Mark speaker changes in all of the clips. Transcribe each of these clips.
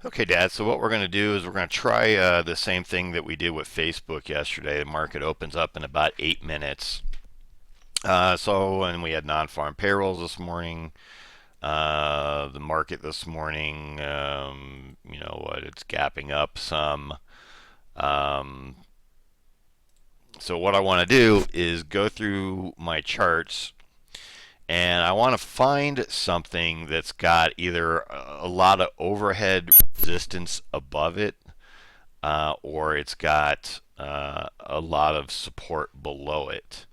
Speaker 1: Okay, Dad. So what we're going to do is we're going to try the same thing that we did with Facebook yesterday. The market opens up in about 8 minutes. And we had non-farm payrolls this morning. The market this morning, you know what, it's gapping up some. Um, so what I want to do is go through my charts, and I want to find something that's got either a lot of overhead resistance above it, or it's got a lot of support below it,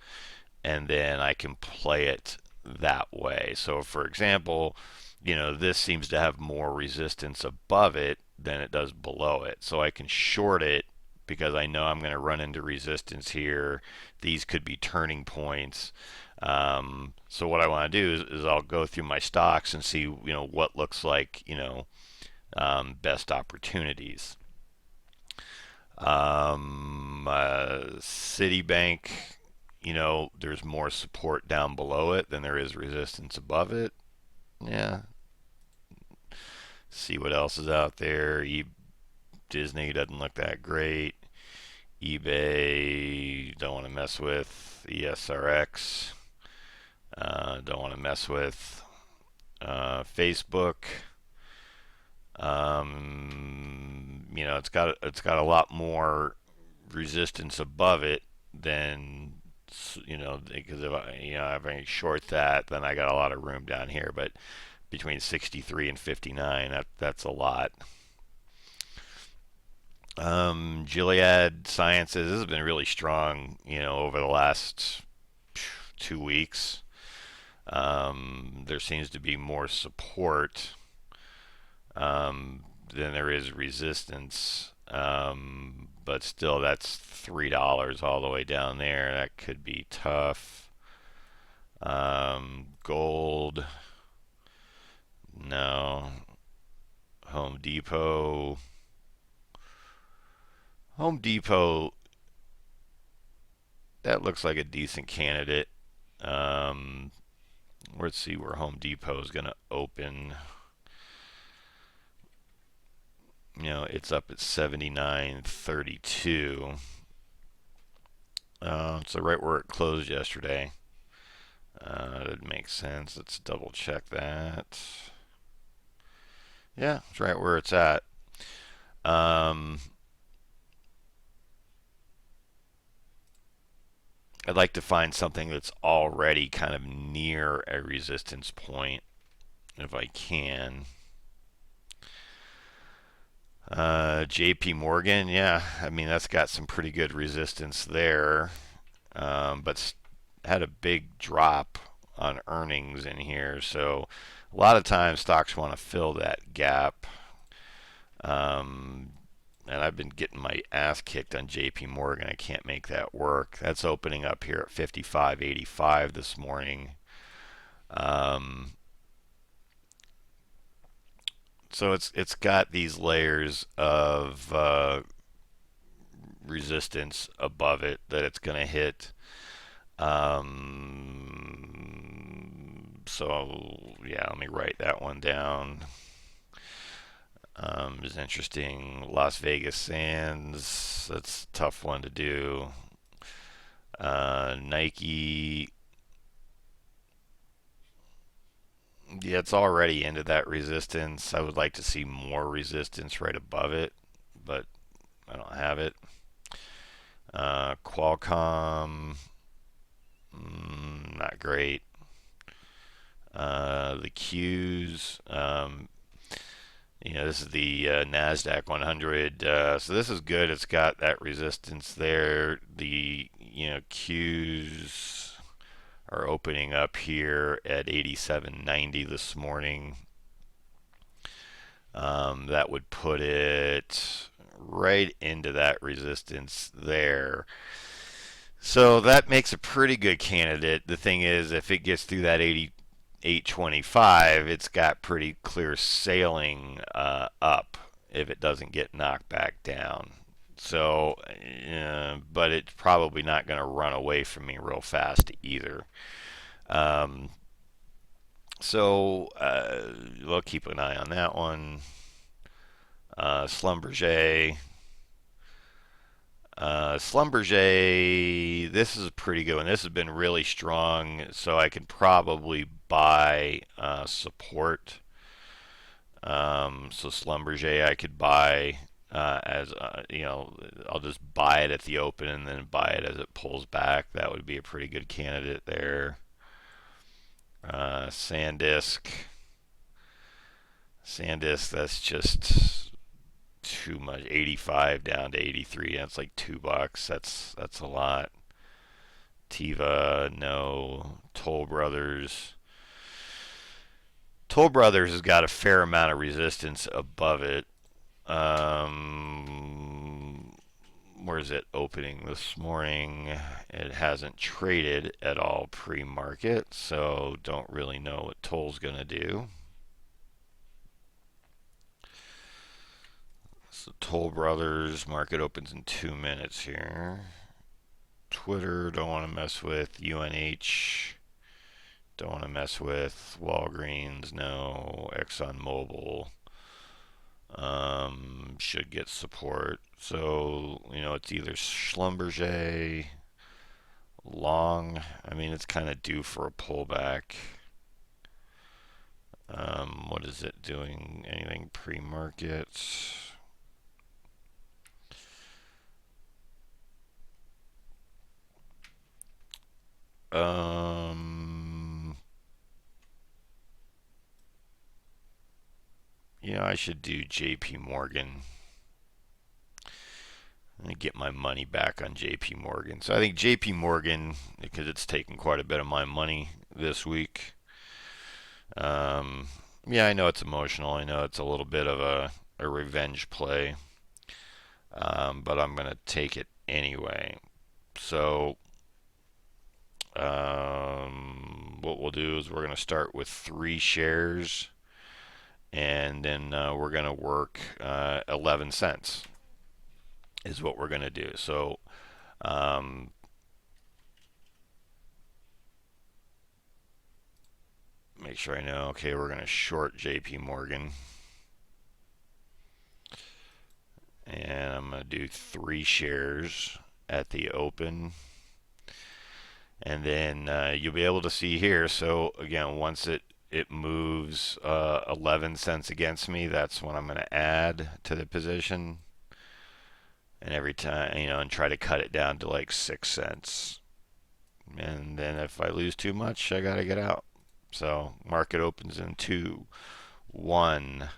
Speaker 1: and then I can play it that way. So, for example, you know, this seems to have more resistance above it than it does below it. So I can short it because I know I'm going to run into resistance here. These could be turning points. So what I want to do is I'll go through my stocks and see, you know, what looks like, best opportunities. Citibank, you know, there's more support down below it than there is resistance above it. Yeah. See what else is out there. Disney doesn't look that great. eBay, don't want to mess with. ESRX, don't want to mess with. Facebook, you know, it's got a lot more resistance above it than, you know, because if I short that, then I got a lot of room down here. But between 63 and 59, that's a lot. Gilead Sciences, this has been really strong, you know, over the last 2 weeks. There seems to be more support than there is resistance. But still, that's $3 all the way down there. That could be tough. Gold, no. Home Depot. Home Depot, that looks like a decent candidate. Um, let's see where Home Depot is going to open. You know, it's up at 79.32. So right where it closed yesterday. That makes sense. Let's double check that. Yeah, it's right where it's at. Um, I'd like to find something that's already kind of near a resistance point if I can. JP Morgan, yeah, I mean, that's got some pretty good resistance there, but had a big drop on earnings in here. So a lot of times stocks want to fill that gap. Um, and I've been getting my ass kicked on JP Morgan. I can't make that work. That's opening up here at 55.85 this morning. Um, so it's got these layers of resistance above it that it's going to hit. So yeah, let me write that one down. Is interesting. Las Vegas Sands. That's a tough one to do. Nike. Yeah, it's already into that resistance. I would like to see more resistance right above it, but I don't have it. Qualcomm, not great. The Qs, you know, this is the Nasdaq 100. So this is good. It's got that resistance there. The Qs are opening up here at 87.90 this morning. That would put it right into that resistance there. So that makes a pretty good candidate. The thing is, if it gets through that 88.25, it's got pretty clear sailing up if it doesn't get knocked back down. So, but it's probably not going to run away from me real fast either. Um, so we'll keep an eye on that one. Schlumberger. Schlumberger, this is a pretty good one. This has been really strong, so I can probably buy support. So Schlumberger, I could buy as I'll just buy it at the open and then buy it as it pulls back. That would be a pretty good candidate there. SanDisk, that's just too much. 85 down to 83. That's like $2. That's a lot. Tiva, no. Toll Brothers. Toll Brothers has got a fair amount of resistance above it. Where's it opening this morning? It hasn't traded at all pre-market, so don't really know what Toll's going to do. So Toll Brothers, market opens in 2 minutes here. Twitter, don't want to mess with. UNH, don't want to mess with. Walgreens, no. ExxonMobil should get support. So, it's either Schlumberger, long. I mean, it's kind of due for a pullback. What is it doing? Anything pre-market? I should do JP Morgan and get my money back on JP Morgan. So I think JP Morgan, because it's taken quite a bit of my money this week. I know it's emotional. I know it's a little bit of a revenge play. But I'm going to take it anyway. So what we'll do is we're going to start with 3 shares, and then we're going to work 11 cents is what we're going to do. So make sure I know. Okay, we're going to short JP Morgan. And I'm going to do 3 shares at the open. And then you'll be able to see here. So again, once it moves 11 cents against me, that's when I'm going to add to the position. And every time, and try to cut it down to like 6 cents. And then if I lose too much, I got to get out. So market opens in 2, 1,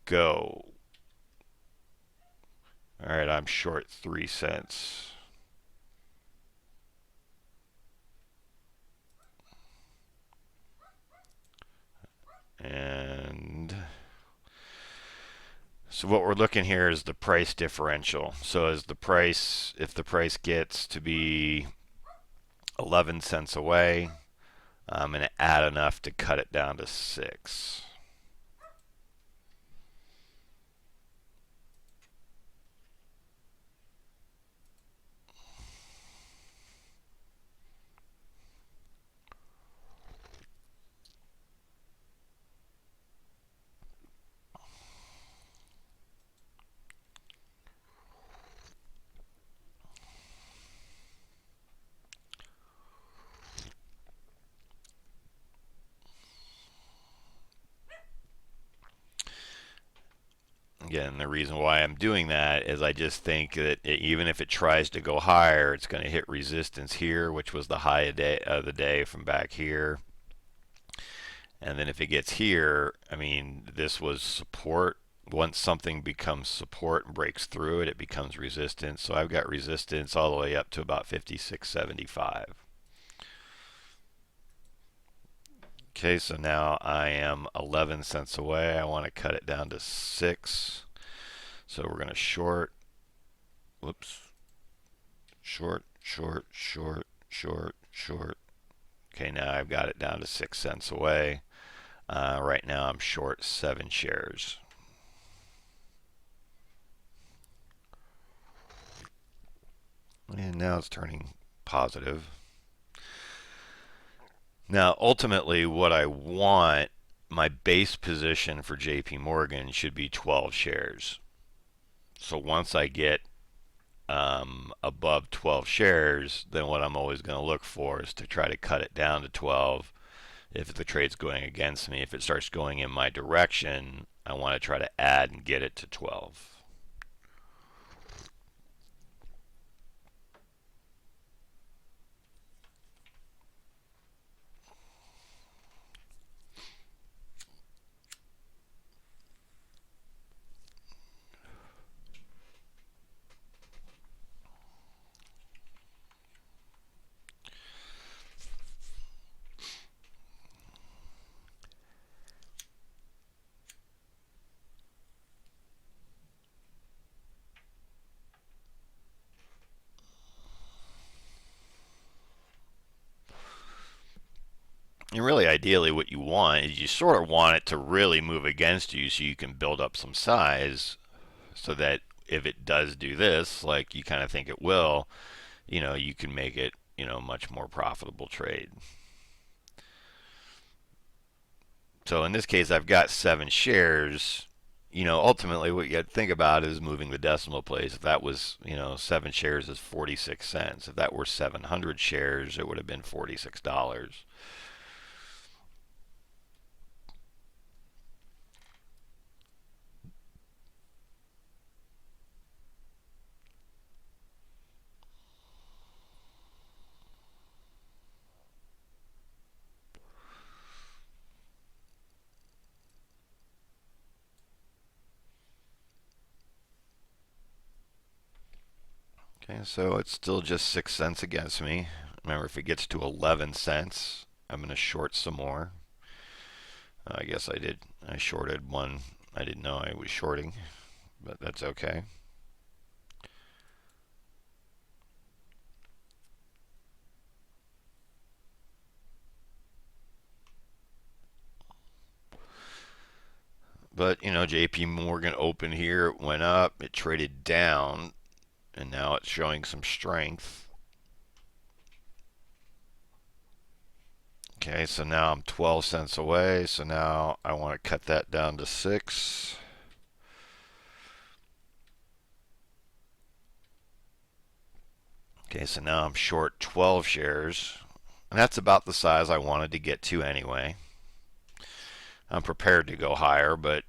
Speaker 1: go. All right, I'm short 3 cents. And so what we're looking here is the price differential. So if the price gets to be 11 cents away, I'm going to add enough to cut it down to 6. Again, the reason why I'm doing that is I just think that even if it tries to go higher, it's going to hit resistance here, which was the high of the day from back here. And then if it gets here, I mean, this was support. Once something becomes support and breaks through it, it becomes resistance. So I've got resistance all the way up to about 56.75. Okay, so now I am 11 cents away. I want to cut it down to 6. So we're going to short. Whoops. Short, short, short, short, short. Okay, now I've got it down to 6 cents away. Right now I'm short 7 shares. And now it's turning positive. Now, ultimately, what I want my base position for JP Morgan should be 12 shares. So once I get above 12 shares, then what I'm always going to look for is to try to cut it down to 12 if the trade's going against me. If it starts going in my direction, I want to try to add and get it to 12. And really, ideally, what you want is you sort of want it to really move against you so you can build up some size so that if it does do this, like you kind of think it will, you can make it, a much more profitable trade. So in this case, I've got 7 shares. Ultimately, what you have to think about is moving the decimal place. If that was, 7 shares is 46 cents. If that were 700 shares, it would have been $46. Okay, so it's still just 6 cents against me. Remember, if it gets to 11 cents, I'm going to short some more. I guess I did. I shorted one I didn't know I was shorting, but that's okay. But, JP Morgan opened here, it went up, it traded down, and now it's showing some strength. Okay, so now I'm 12 cents away, so now I want to cut that down to 6. Okay, so now I'm short 12 shares, and that's about the size I wanted to get to anyway. I'm prepared to go higher, but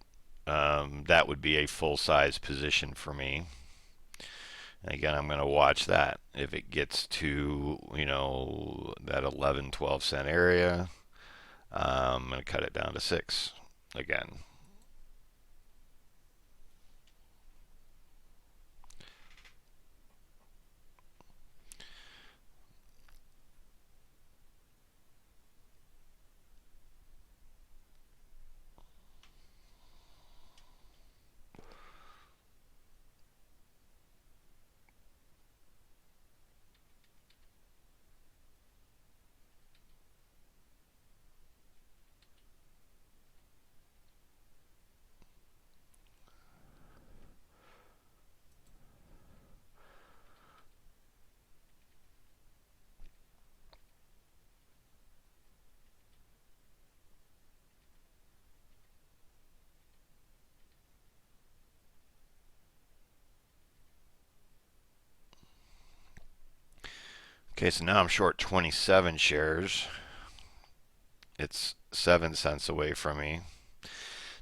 Speaker 1: that would be a full size position for me. And again, I'm going to watch that. If it gets to, that 11, 12 cent area, I'm going to cut it down to 6 again. Okay, so now I'm short 27 shares. It's 7 cents away from me.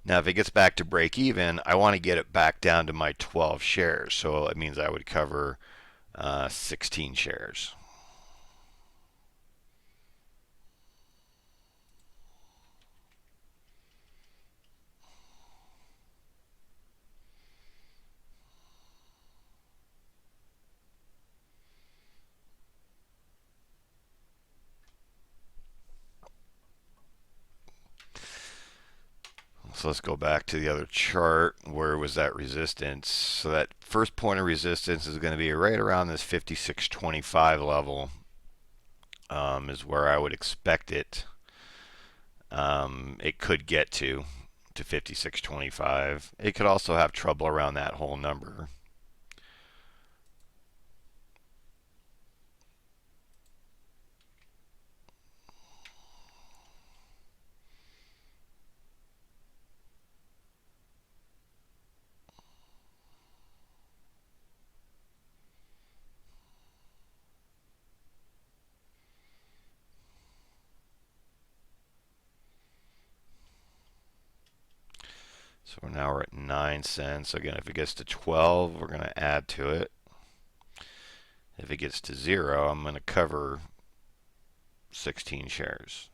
Speaker 1: Now, if it gets back to break even, I want to get it back down to my 12 shares. So it means I would cover 16 shares. So let's go back to the other chart. Where was that resistance? So that first point of resistance is going to be right around this 56.25 level, is where I would expect it. It could get to 56.25. It could also have trouble around that whole number. So now we're at 9 cents. Again, if it gets to 12, we're going to add to it. If it gets to 0, I'm going to cover 16 shares.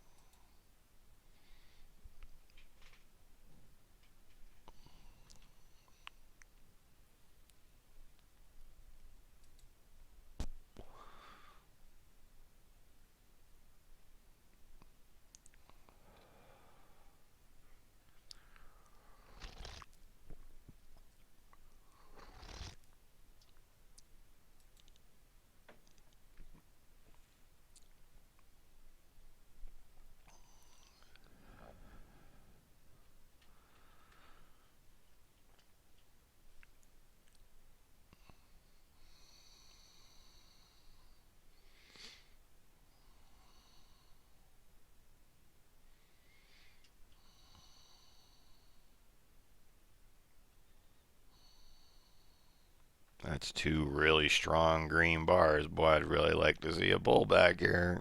Speaker 1: That's two really strong green bars. Boy, I'd really like to see a pullback here.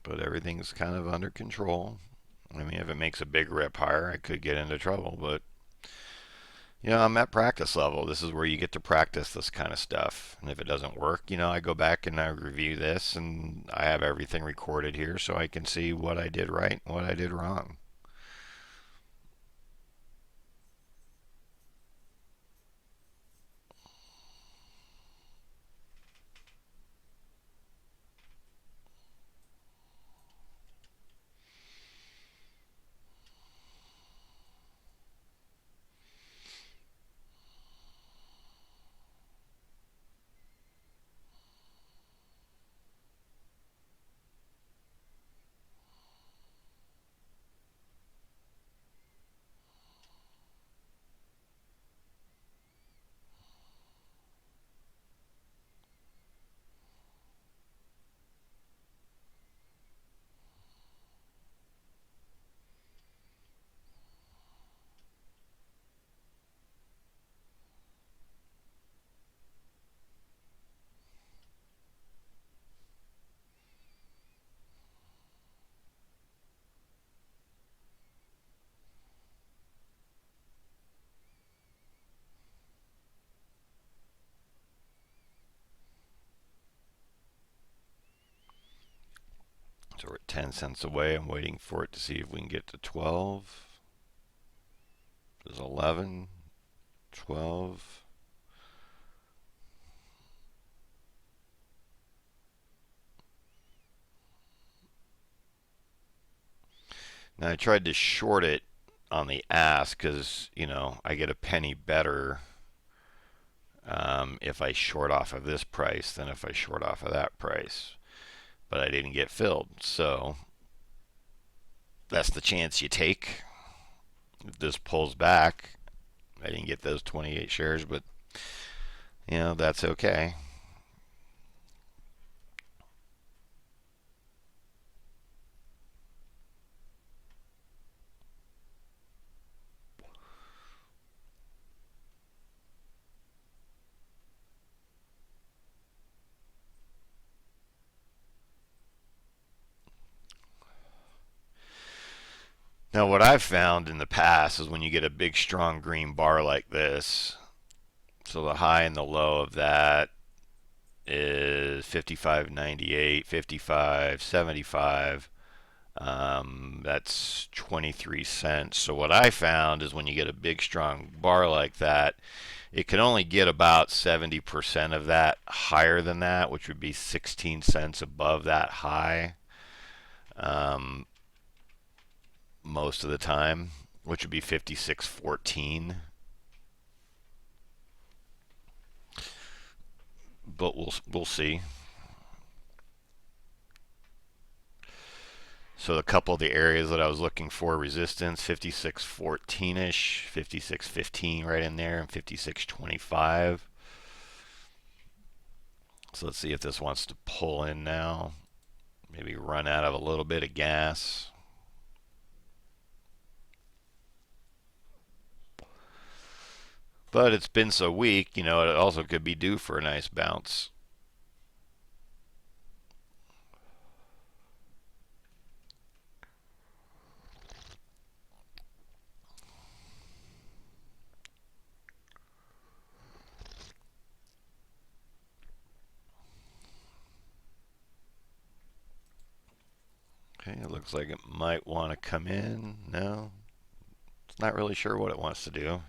Speaker 1: But everything's kind of under control. I mean, if it makes a big rip higher, I could get into trouble. But, I'm at practice level. This is where you get to practice this kind of stuff. And if it doesn't work, I go back and I review this, and I have everything recorded here so I can see what I did right and what I did wrong. So we're at 10 cents away. I'm waiting for it to see if we can get to 12. There's 11, 12. Now I tried to short it on the ask because, I get a penny better if I short off of this price than if I short off of that price. But I didn't get filled. So that's the chance you take. If this pulls back, I didn't get those 28 shares, but that's okay. Now, what I've found in the past is when you get a big, strong green bar like this, so the high and the low of that is 55.98, 55.75. That's 23 cents. So what I found is when you get a big, strong bar like that, it can only get about 70% of that higher than that, which would be 16 cents above that high. Most of the time, which would be 56.14. But we'll see. So a couple of the areas that I was looking for resistance, 56.14ish, 56.15 right in there, and 56.25. So let's see if this wants to pull in now. Maybe run out of a little bit of gas. But it's been so weak, it also could be due for a nice bounce. It looks like it might want to come in. No, it's not really sure what it wants to do,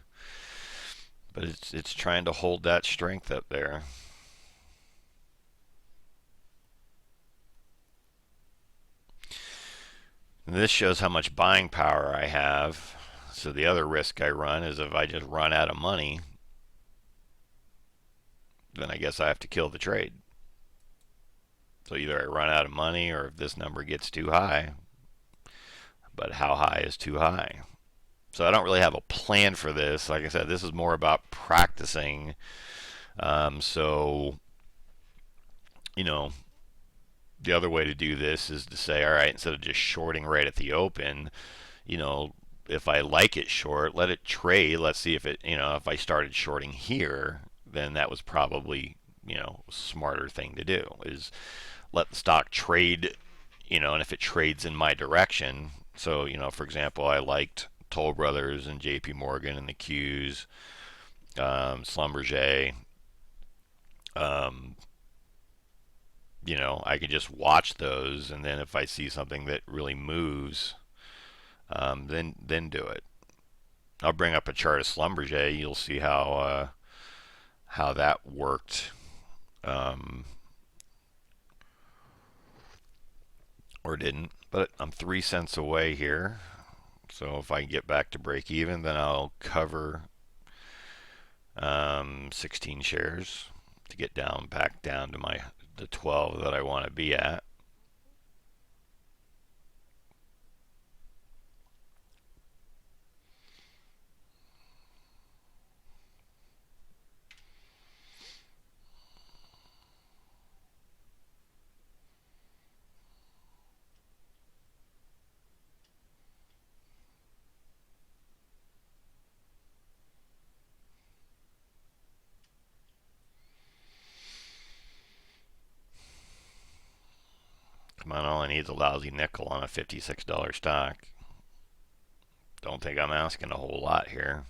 Speaker 1: but it's trying to hold that strength up there. And this shows how much buying power I have. So the other risk I run is if I just run out of money, then I guess I have to kill the trade. So either I run out of money or if this number gets too high. But how high is too high? So I don't really have a plan for this. Like I said, this is more about practicing. So, you know, the other way to do this is to say, all right, instead of just shorting right at the open, you know, if I like it short, let it trade. Let's see if it, if I started shorting here, then that was probably, smarter thing to do is let the stock trade, and if it trades in my direction. So, for example, I liked Toll Brothers and JP Morgan and the Qs, Schlumberger. Um, I could just watch those, and then if I see something that really moves, then do it. I'll bring up a chart of Schlumberger. You'll see how that worked, or didn't. But I'm 3 cents away here, so if I can get back to break even, then I'll cover 16 shares to get back down to the 12 that I want to be at. Come on, all I need is a lousy nickel on a $56 stock. Don't think I'm asking a whole lot here.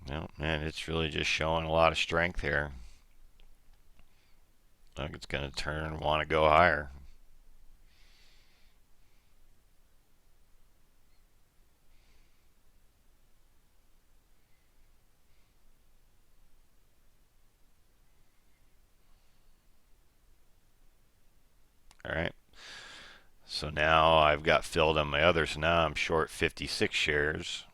Speaker 1: No, man, it's really just showing a lot of strength here. I think it's going to turn and want to go higher. All right. So now I've got filled on my other. So now I'm short 56 shares.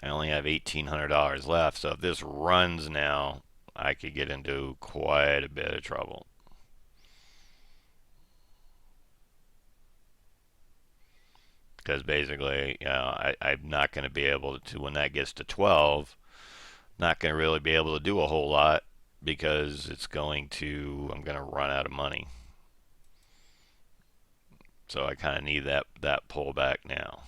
Speaker 1: I only have $1,800 left. So if this runs now, I could get into quite a bit of trouble. Because basically, I'm not going to be able to, when that gets to 12, not going to really be able to do a whole lot because I'm going to run out of money. So I kind of need that pullback now.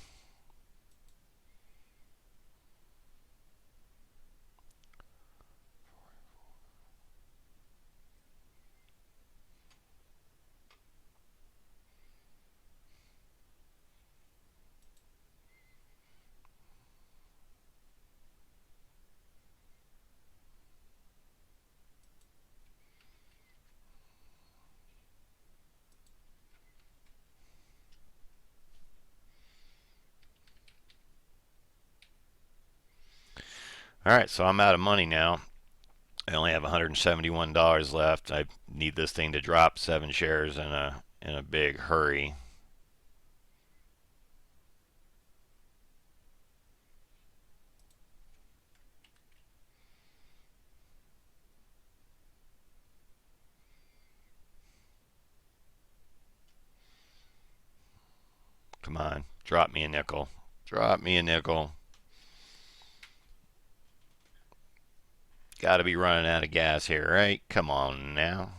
Speaker 1: All right, so I'm out of money now. I only have $171 left. I need this thing to drop 7 shares in a big hurry. Come on, drop me a nickel. Drop me a nickel. Got to be running out of gas here, right? Come on now.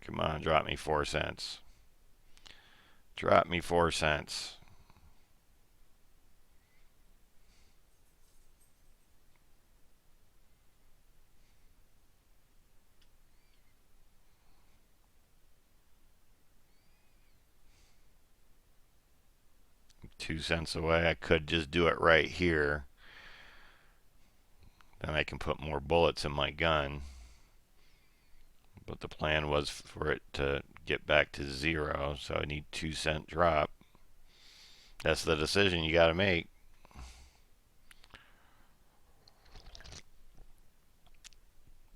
Speaker 1: Come on, drop me 4 cents. Drop me 4 cents. 2 cents away. I could just do it right here. Then I can put more bullets in my gun. But the plan was for it to get back to 0, so I need 2 cent drop. That's the decision you got to make.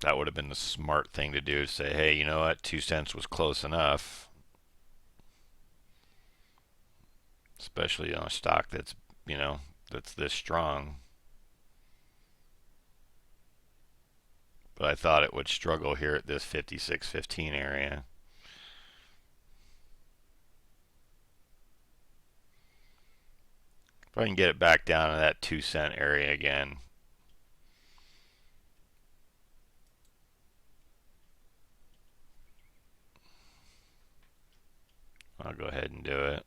Speaker 1: That would have been the smart thing to do, to say, hey, you know what, 2 cents was close enough. Especially on a stock that's, that's this strong. But I thought it would struggle here at this 56.15 area. If I can get it back down to that 2 cent area again. I'll go ahead and do it.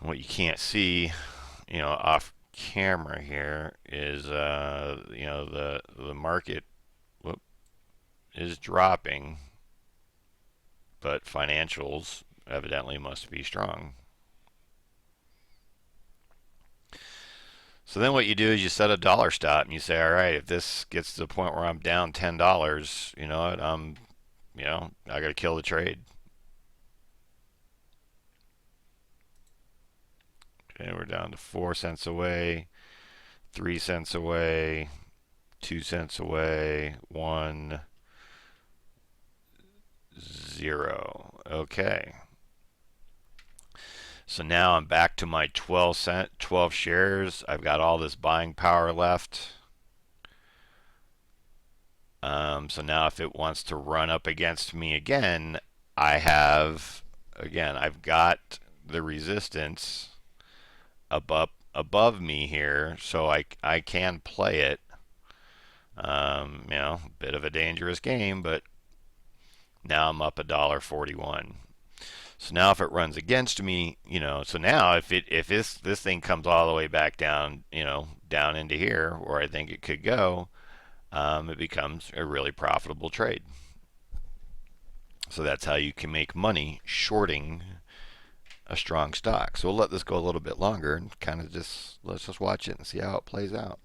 Speaker 1: What you can't see, off camera here is, the market is dropping, but financials evidently must be strong. So then what you do is you set a dollar stop and you say, all right, if this gets to the point where I'm down $10, you know what, I got to kill the trade. Okay, we're down to 4 cents away, 3 cents away, 2 cents away, 1, 0. Okay. So now I'm back to my 12 shares. I've got all this buying power left. So now if it wants to run up against me again, I've got the resistance above me here, so I can play it. Bit of a dangerous game, but now I'm up $1.41. So now if it runs against me, so now if this thing comes all the way back down, down into here where I think it could go, it becomes a really profitable trade. So that's how you can make money shorting a strong stock. So we'll let this go a little bit longer and let's just watch it and see how it plays out.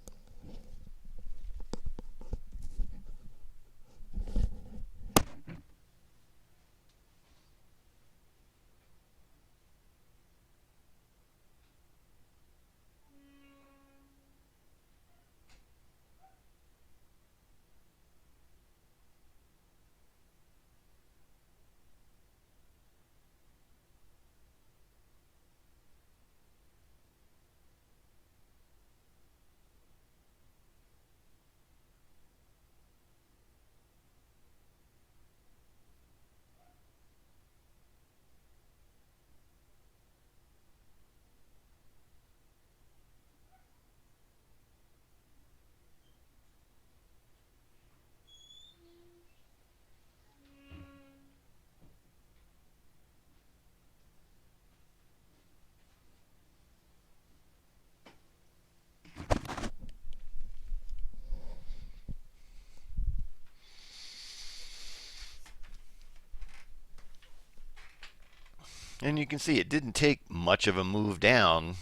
Speaker 1: And you can see it didn't take much of a move down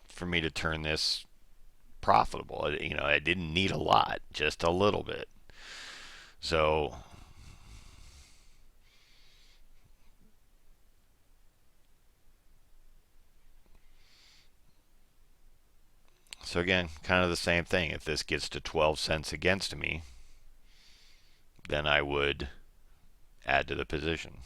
Speaker 1: for me to turn this profitable. I didn't need a lot, just a little bit. So again, kind of the same thing. If this gets to 12 cents against me, then I would add to the position.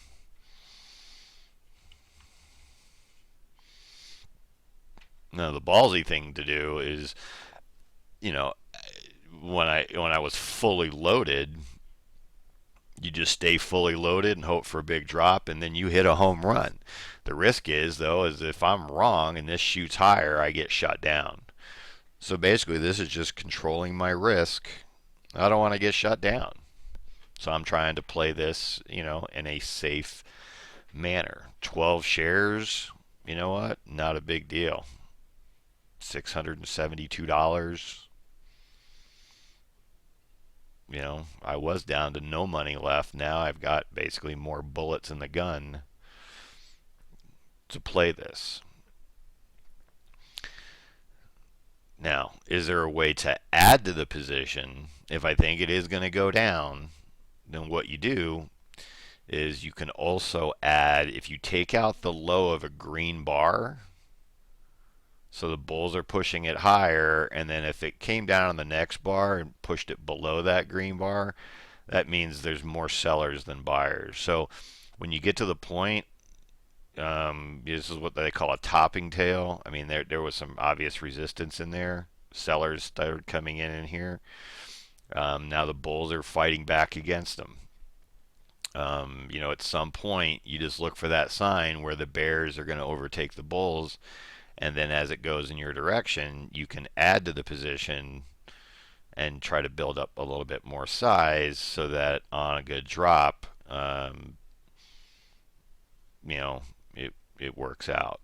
Speaker 1: Now the ballsy thing to do is, when I was fully loaded, you just stay fully loaded and hope for a big drop, and then you hit a home run. The risk is, though, is if I'm wrong and this shoots higher, I get shut down. So basically, this is just controlling my risk. I don't want to get shut down. So I'm trying to play this, in a safe manner. 12 shares, you know what? Not a big deal. $672. I was down to no money left. Now I've got basically more bullets in the gun to play this. Now, is there a way to add to the position if I think it is going to go down? Then what you do is you can also add, if you take out the low of a green bar, so the bulls are pushing it higher, and then if it came down on the next bar and pushed it below that green bar, that means there's more sellers than buyers. So when you get to the point, this is what they call a topping tail. I mean, there was some obvious resistance in there. Sellers started coming in here. Now the bulls are fighting back against them. At some point, you just look for that sign where the bears are going to overtake the bulls, and then as it goes in your direction, you can add to the position and try to build up a little bit more size so that on a good drop, it works out.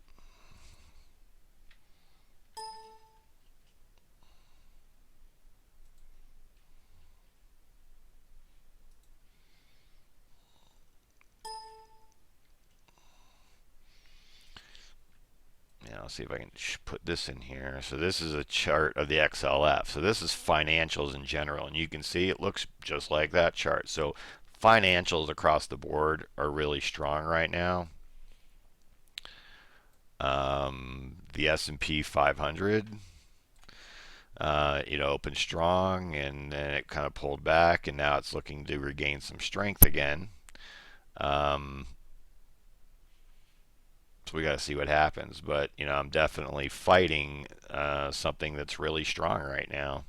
Speaker 1: I'll see if I can put this in here. So this is a chart of the XLF. So this is financials in general, and you can see it looks just like that chart. So financials across the board are really strong right now. The S&P 500, opened strong, and then it kind of pulled back, and now it's looking to regain some strength again. So we got to see what happens. But I'm definitely fighting something that's really strong right now.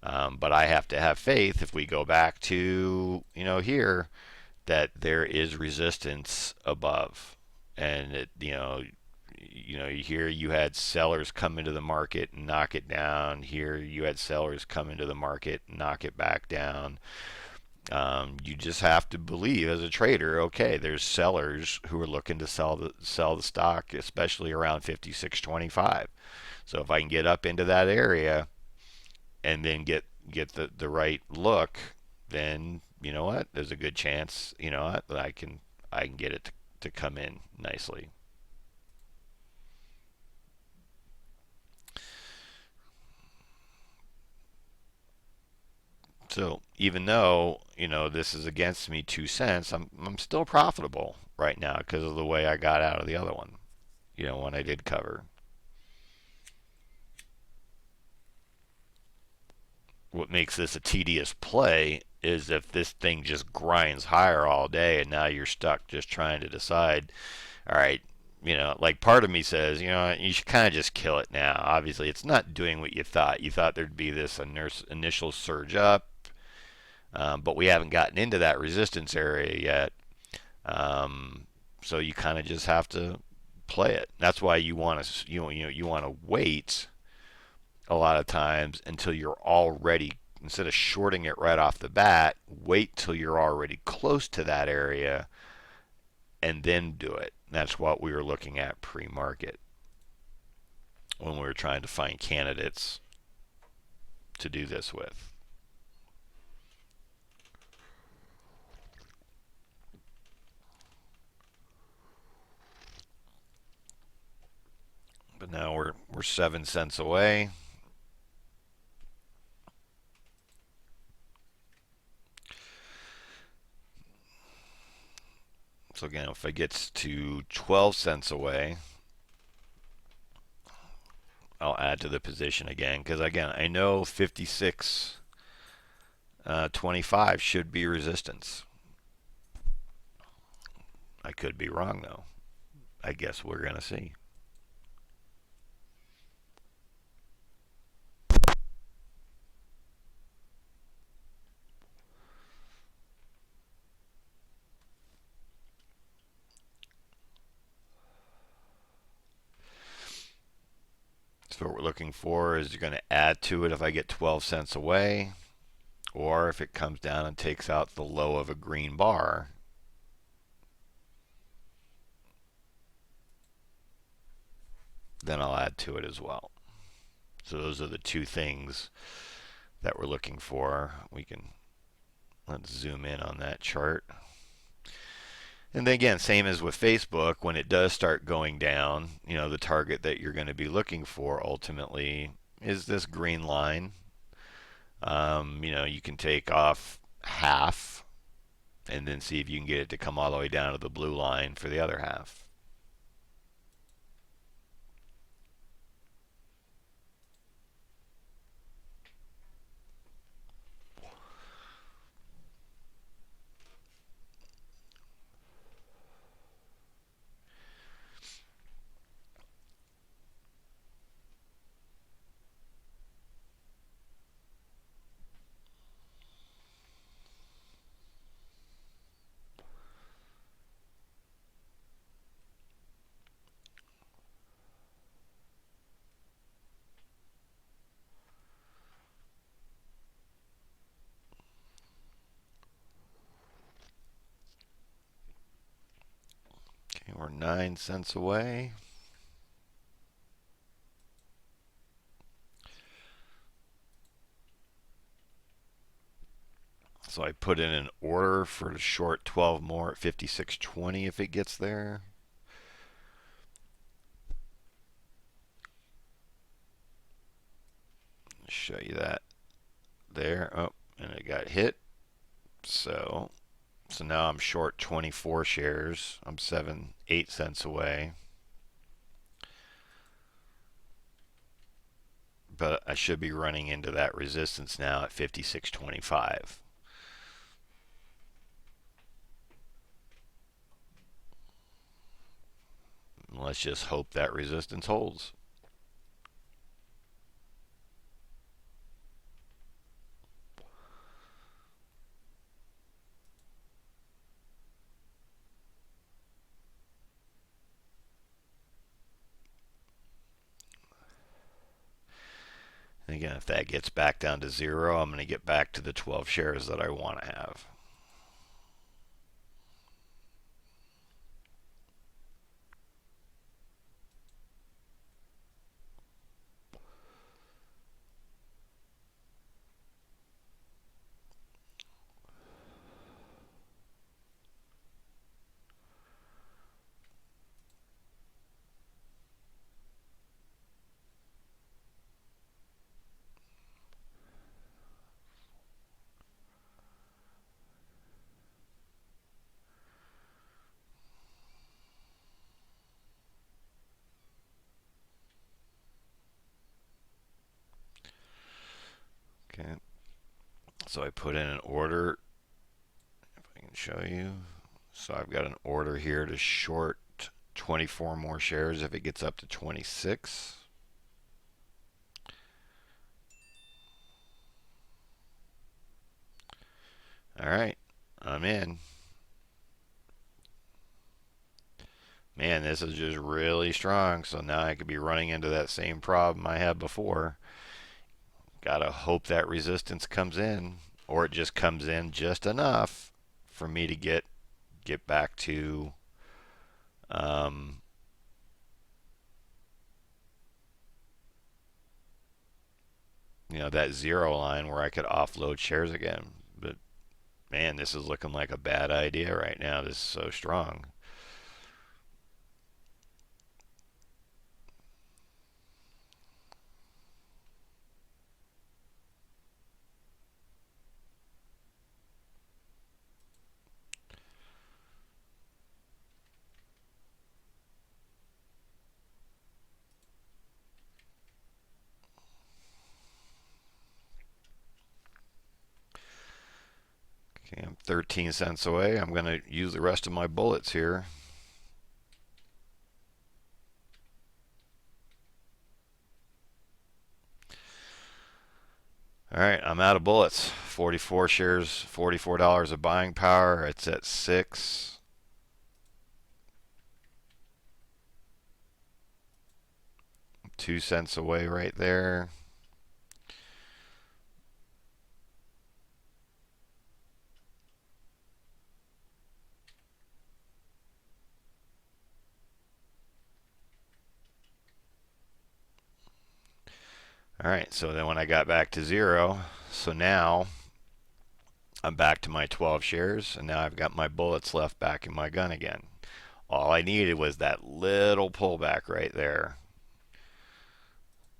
Speaker 1: But I have to have faith if we go back to here that there is resistance above, and here you had sellers come into the market and knock it down. Here you had sellers come into the market and knock it back down. You just have to believe as a trader, okay, there's sellers who are looking to sell the stock, especially around 56.25. So if I can get up into that area and then get the right look, then you know what? There's a good chance, that I can get it to come in nicely. So even though this is against me 2 cents, I'm still profitable right now because of the way I got out of the other one. When I did cover. What makes this a tedious play is if this thing just grinds higher all day, and now you're stuck just trying to decide. All right, like part of me says, you should kind of just kill it now. Obviously, it's not doing what you thought. You thought there'd be this initial surge up. But we haven't gotten into that resistance area yet. So you kind of just have to play it. That's why you want to you want to wait a lot of times until you're already, instead of shorting it right off the bat, wait till you're already close to that area and then do it. That's what we were looking at pre-market when we were trying to find candidates to do this with. But now we're 7 cents away. So again, if it gets to 12 cents away, I'll add to the position again, because again, I know 56.25 should be resistance. I could be wrong though. I guess we're gonna see. So what we're looking for is you're going to add to it if I get 12 cents away, or if it comes down and takes out the low of a green bar. Then I'll add to it as well. So those are the two things that we're looking for. Let's zoom in on that chart. And then again, same as with Facebook, when it does start going down, the target that you're going to be looking for ultimately is this green line. You can take off half and then see if you can get it to come all the way down to the blue line for the other half. Okay, we're 9 cents away. So I put in an order for the short 12 more at 56.20 if it gets there. Show you that there. Oh, and it got hit. So now I'm short 24 shares. I'm 8 cents away. But I should be running into that resistance now at 56.25. Let's just hope that resistance holds. And again, if that gets back down to 0, I'm going to get back to the 12 shares that I want to have. Okay, so I put in an order, if I can show you. So I've got an order here to short 24 more shares if it gets up to 26. All right, I'm in. Man, this is just really strong. So now I could be running into that same problem I had before. Gotta hope that resistance comes in, or it just comes in just enough for me to get back to that 0 line where I could offload shares again. But man, this is looking like a bad idea right now. This is so strong. Okay, I'm 13 cents away. I'm going to use the rest of my bullets here. All right, I'm out of bullets. 44 shares, $44 of buying power. It's at 6. $0.02 away right there. All right, so then when I got back to 0, So now I'm back to my 12 shares, and now I've got my bullets left back in my gun again. All I needed was that little pullback right there.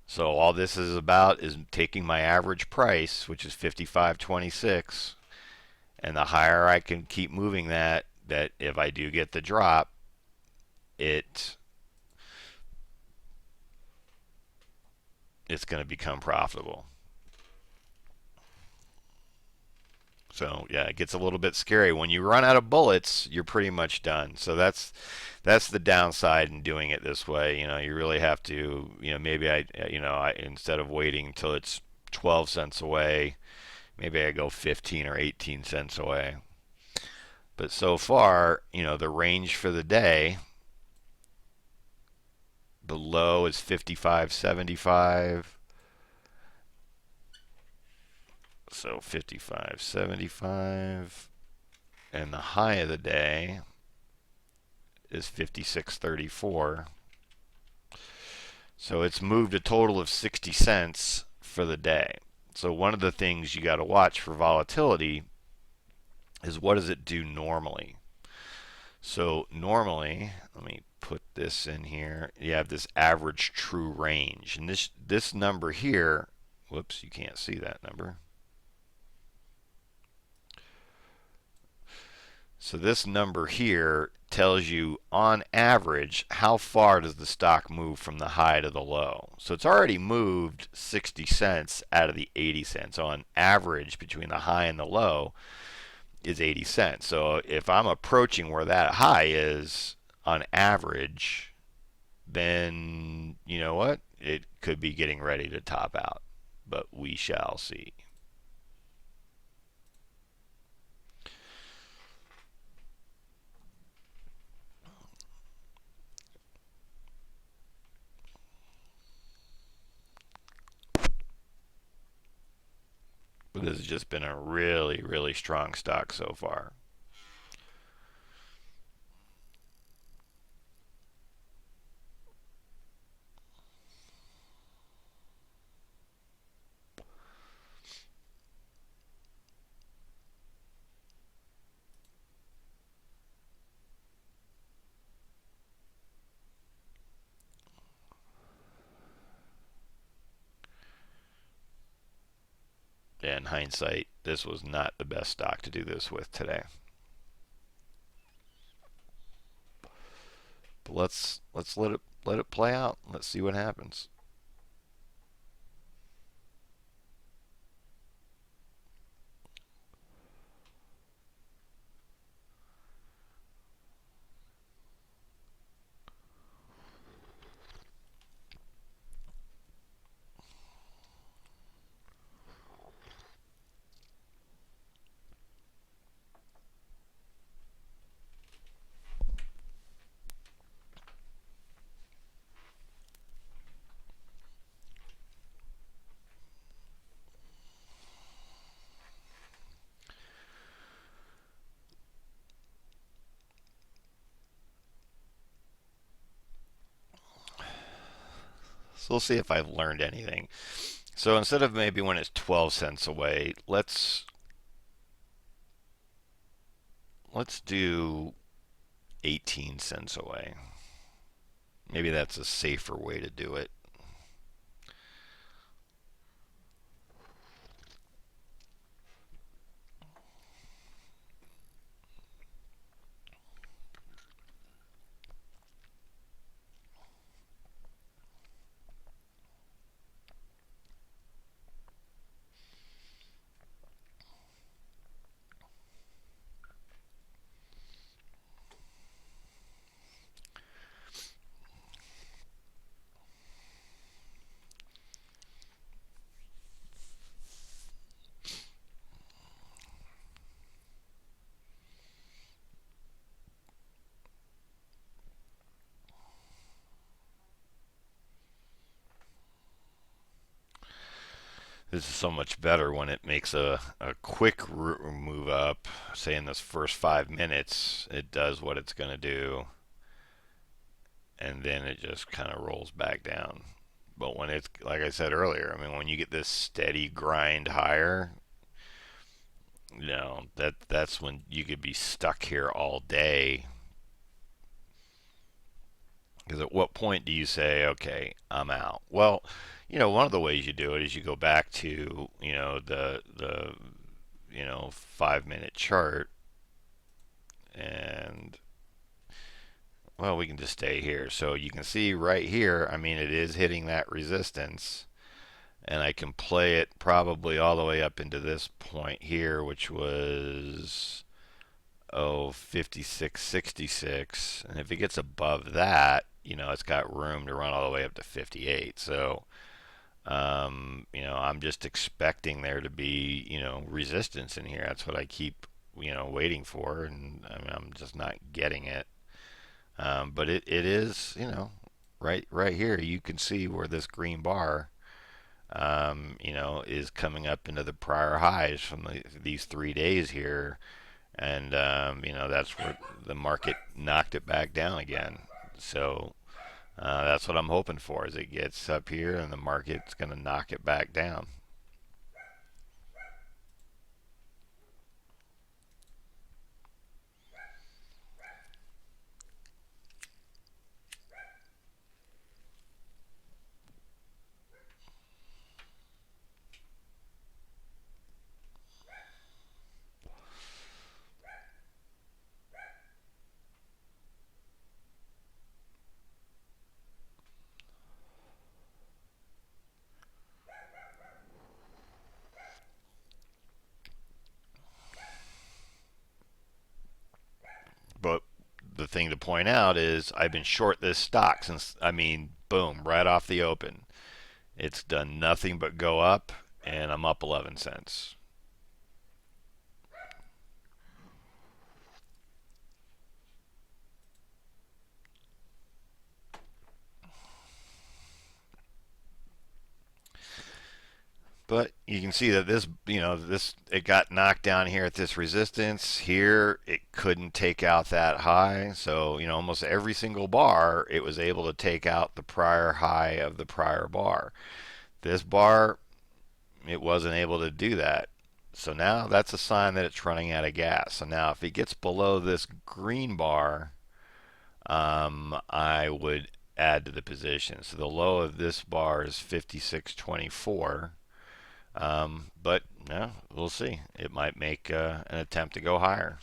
Speaker 1: So all this is about is taking my average price, which is 55.26, and the higher I can keep moving that if I do get the drop, it's going to become profitable. So yeah, it gets a little bit scary. When you run out of bullets, you're pretty much done. So that's the downside in doing it this way. You really have to, maybe I instead of waiting until it's 12 cents away, maybe I go 15 or 18 cents away. But so far, the range for the day, the low is 55.75. So 55.75, and the high of the day is 56.34. So it's moved a total of 60 cents for the day. So one of the things you got to watch for volatility is what does it do normally. So normally, let me put this in here. You have this average true range, and this number here, whoops, you can't see that number. So this number here tells you on average how far does the stock move from the high to the low. So it's already moved 60 cents out of the 80 cents. On average between the high and the low is 80 cents. So if I'm approaching where that high is on average, then you know what? It could be getting ready to top out, but we shall see. But this has just been a really, really strong stock so far. In hindsight, this was not the best stock to do this with today. But let's let it play out. Let's see what happens. So we'll see if I've learned anything. So instead of maybe when it's 12 cents away, let's do 18 cents away. Maybe that's a safer way to do it. This is so much better when it makes a quick move up. Say in this first 5 minutes, it does what it's going to do, and then it just kind of rolls back down. But when it's like I said earlier, I mean, when you get this steady grind higher, that's when you could be stuck here all day. Because at what point do you say, okay, I'm out? Well, one of the ways you do it is you go back to, the 5 minute chart, and well, we can just stay here. So you can see right here, I mean, it is hitting that resistance, and I can play it probably all the way up into this point here, which was 56.66, and if it gets above that, it's got room to run all the way up to 58. So I'm just expecting there to be, resistance in here. That's what I keep, waiting for, and I mean, I'm just not getting it. But it is, right here. You can see where this green bar, is coming up into the prior highs from these 3 days here, and that's where the market knocked it back down again. So that's what I'm hoping for, is it gets up here and the market's going to knock it back down. But the thing to point out is I've been short this stock since, I mean, boom, right off the open. It's done nothing but go up, and I'm up 11 cents. But you can see that it got knocked down here at this resistance. Here, it couldn't take out that high. So, almost every single bar, it was able to take out the prior high of the prior bar. This bar, it wasn't able to do that. So now that's a sign that it's running out of gas. So now if it gets below this green bar, I would add to the position. So the low of this bar is 56.24. But no, we'll see. It might make an attempt to go higher.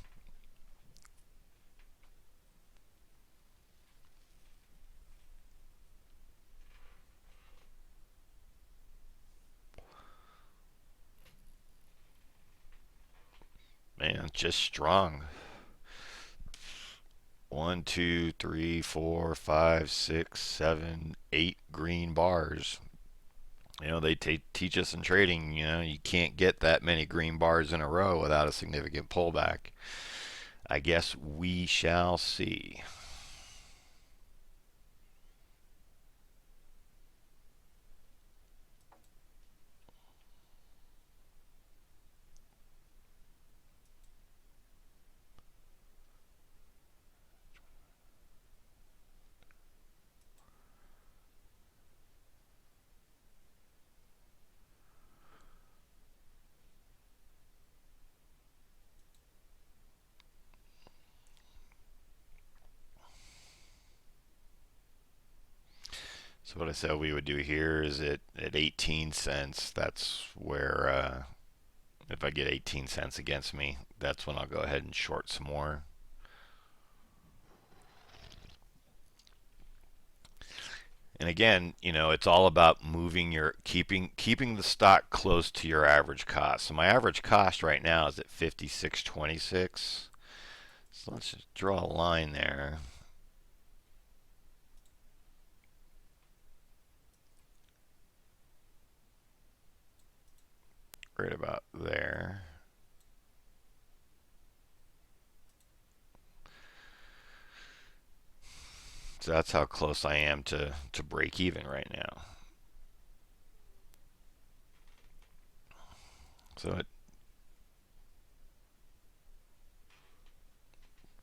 Speaker 1: Man, just strong. 1, 2, 3, 4, 5, 6, 7, 8 green bars. They teach us in trading, you can't get that many green bars in a row without a significant pullback. I guess we shall see. So what I said we would do here is at 18 cents, that's where, if I get 18 cents against me, that's when I'll go ahead and short some more. And again, it's all about moving keeping the stock close to your average cost. So my average cost right now is at 56.26. So let's just draw a line there. Right about there. So that's how close I am to break even right now. So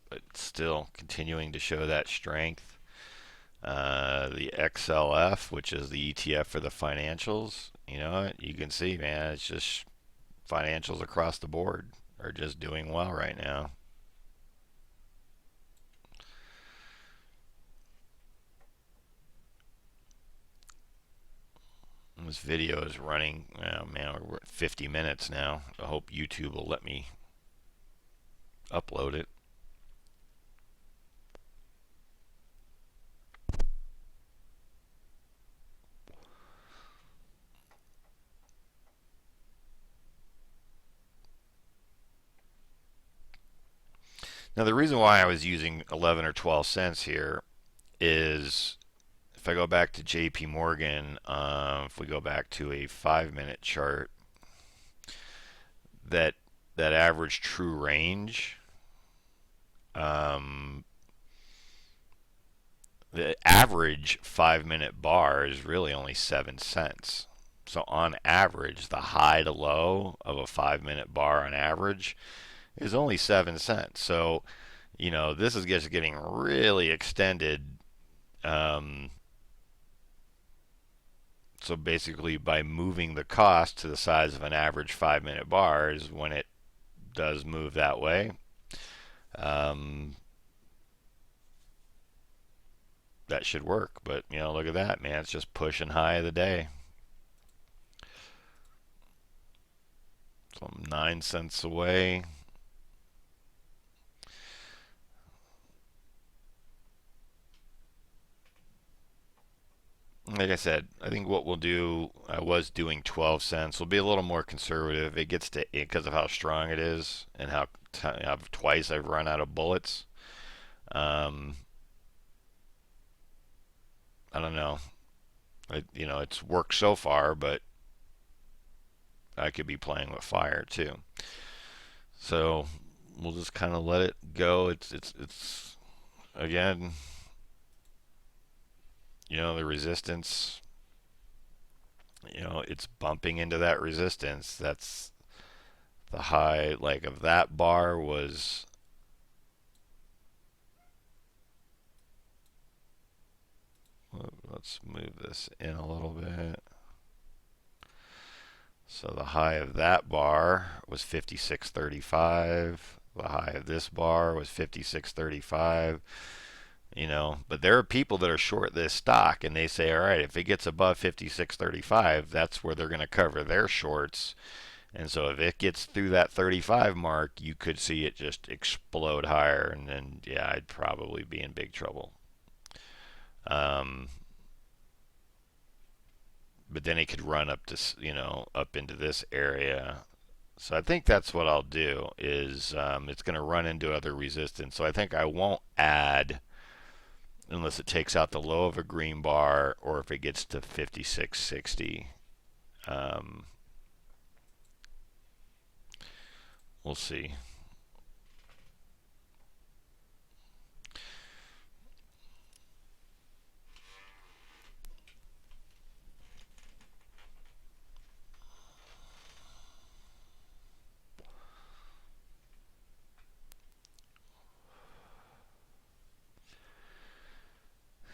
Speaker 1: but still continuing to show that strength. The XLF, which is the ETF for the financials, you know, you can see, man, it's just financials across the board are just doing well right now. This video is running, oh man, we're at 50 minutes now. I hope YouTube will let me upload it. Now, the reason why I was using 11 or 12 cents here is if I go back to JP Morgan, if we go back to a 5-minute chart, that average true range, um, the average 5-minute bar is really only 7 cents. So on average, the high to low of a 5-minute bar on average is only 7 cents. So, you know, this is just getting really extended. Um, so basically, by moving the cost to the size of an average 5-minute bar is when it does move that way. Um, that should work. But, you know, look at that, man. It's just pushing high of the day. So I'm 9 cents away. Like I said, I think what we'll do, I was doing 12 cents. We'll be a little more conservative. It gets to, because of how strong it is and how twice I've run out of bullets. Um, I don't know. You know, it's worked so far, but I could be playing with fire too. So we'll just kind of let it go. It's again, you know, the resistance. You know, it's bumping into that resistance. That's the high, like, of that bar was. Let's move this in a little bit. So the high of that bar was 56.35. The high of this bar was 56.35. You know, but there are people that are short this stock and they say, all right, if it gets above 56.35, that's where they're going to cover their shorts. And so if it gets through that 35 mark, you could see it just explode higher. And then, yeah, I'd probably be in big trouble. Um, but then it could run up to, you know, up into this area. So I think that's what I'll do is it's going to run into other resistance. So I think I won't add unless it takes out the low of a green bar or if it gets to 56.60. Um, we'll see.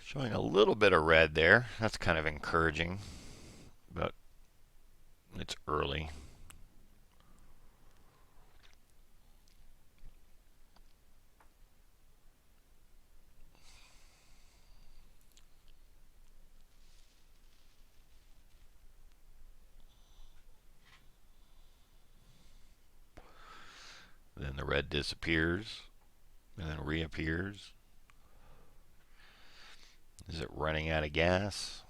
Speaker 1: Showing a little bit of red there. That's kind of encouraging, but it's early. Then the red disappears and then reappears. Is it running out of gas?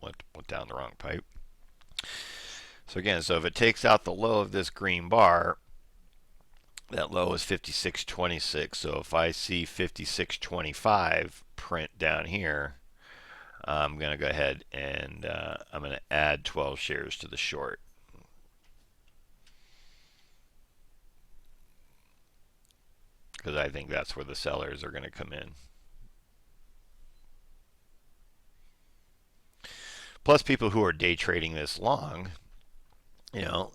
Speaker 1: Went down the wrong pipe. So again, so if it takes out the low of this green bar, That low is 56.26. So if I see 56.25 print down here, I'm going to go ahead and I'm going to add 12 shares to the short. Because I think that's where the sellers are going to come in. Plus, people who are day trading this long, you know,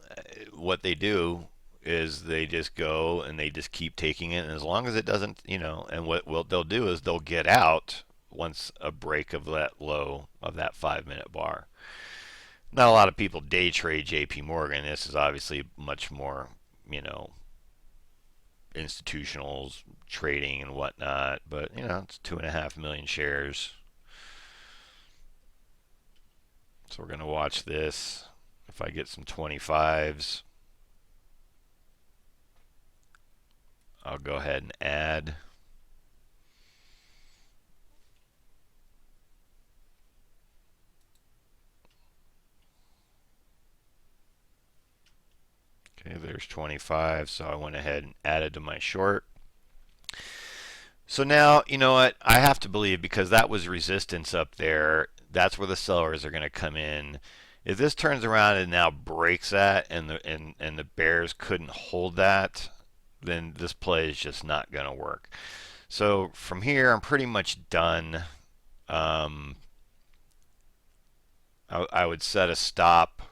Speaker 1: what they do is they just go and they just keep taking it, and as long as it doesn't, and what they'll do is they'll get out once a break of that low of that 5 minute bar. Not a lot of people day trade JP Morgan. This is obviously much more, you know, institutionals trading and whatnot, but it's 2.5 million shares. So we're going to watch this. If I get some 25s, I'll go ahead and add. Okay, there's 25, so I went ahead and added to my short. So now, you know what? I have to believe, because that was resistance up there, that's where the sellers are going to come in. If this turns around and now breaks that, and the bears couldn't hold that, then this play is just not going to work. So from here, I'm pretty much done. I would set a stop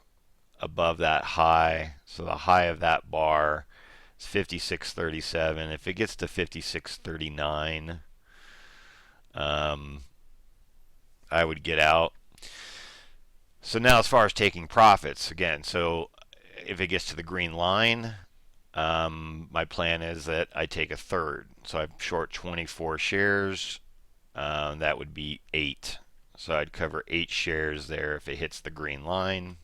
Speaker 1: above that high. So the high of that bar is 56.37. If it gets to 56.39, I would get out. So now, as far as taking profits, again, so if it gets to the green line, my plan is that I take a third. So I'm short 24 shares. That would be 8. So I'd cover 8 shares there if it hits the green line.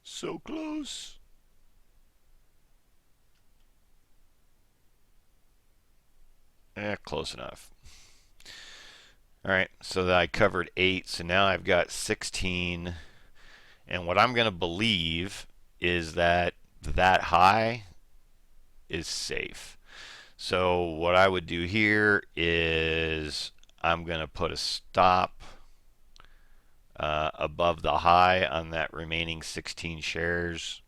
Speaker 1: So close. Close enough. All right, so I covered 8, so now I've got 16. And what I'm going to believe is that that high is safe. So what I would do here is I'm going to put a stop above the high on that remaining 16 shares.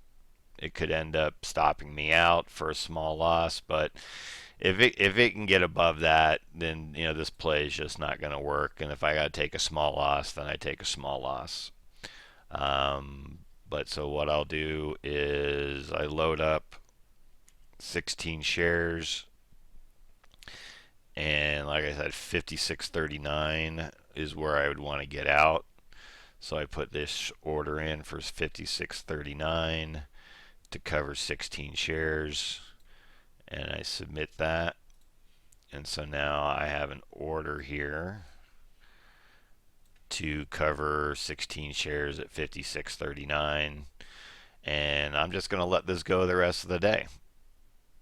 Speaker 1: It could end up stopping me out for a small loss, but if it can get above that, then this play is just not going to work. And if I got to take a small loss, then I take a small loss. But so what I'll do is I load up 16 shares, and like I said, 56.39 is where I would want to get out. So I put this order in for 56.39 to cover 16 shares, and I submit that. And so now I have an order here to cover 16 shares at 56.39, and I'm just going to let this go the rest of the day.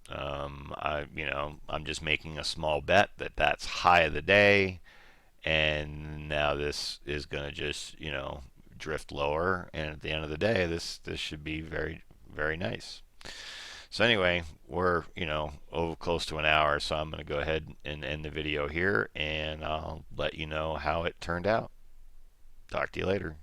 Speaker 1: I'm just making a small bet that that's high of the day, and now this is going to just drift lower, and at the end of the day, this should be very, very nice. So anyway, we're over close to an hour, so I'm going to go ahead and end the video here, and I'll let you know how it turned out. Talk to you later.